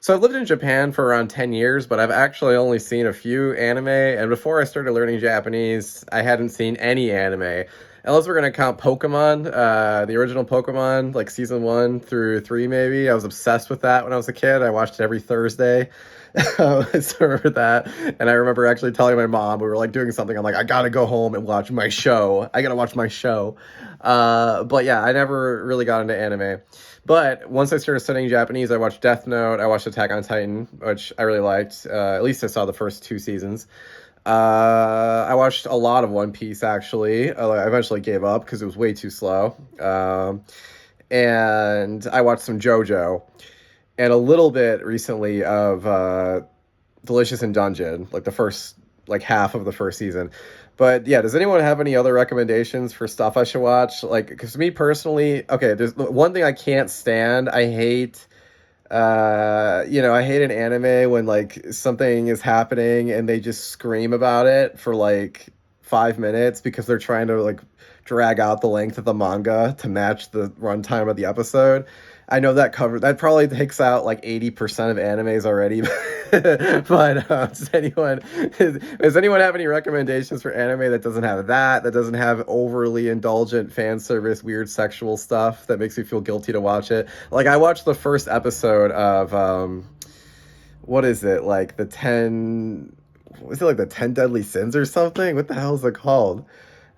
So I've lived in Japan for around 10 years, but I've actually only seen a few anime. And before I started learning Japanese, I hadn't seen any anime. Unless we're gonna count Pokemon, the original Pokemon, like season 1 through 3, maybe. I was obsessed with that when I was a kid. I watched it every Thursday. I still remember that. And I remember actually telling my mom, we were like doing something. I'm like, I gotta go home and watch my show. I gotta watch my show. But yeah, I never really got into anime. But once I started studying Japanese, I watched Death Note, I watched Attack on Titan, which I really liked. At least I saw the first 2 seasons. I watched a lot of One Piece actually. I eventually gave up because it was way too slow. And I watched some JoJo and a little bit recently of Delicious in Dungeon, like the first like half of the first season. But yeah, does anyone have any other recommendations for stuff I should watch? Like, because me personally, okay, there's one thing I can't stand. I hate, I hate an anime when like something is happening and they just scream about it for like 5 minutes because they're trying to like drag out the length of the manga to match the runtime of the episode. I know that probably takes out like 80% of animes already. But does anyone have any recommendations for anime that doesn't have that doesn't have overly indulgent fan service, weird sexual stuff that makes me feel guilty to watch it? Like I watched the first episode of what is it? Like the 10 was it like the 10 deadly sins or something? What the hell is it called?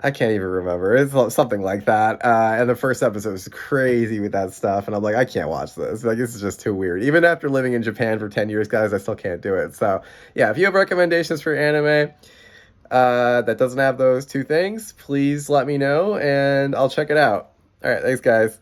I can't even remember. It's something like that. And the first episode was crazy with that stuff. And I'm like, I can't watch this. Like, this is just too weird. Even after living in Japan for 10 years, guys, I still can't do it. So, yeah, if you have recommendations for anime that doesn't have those two things, please let me know and I'll check it out. All right, thanks, guys.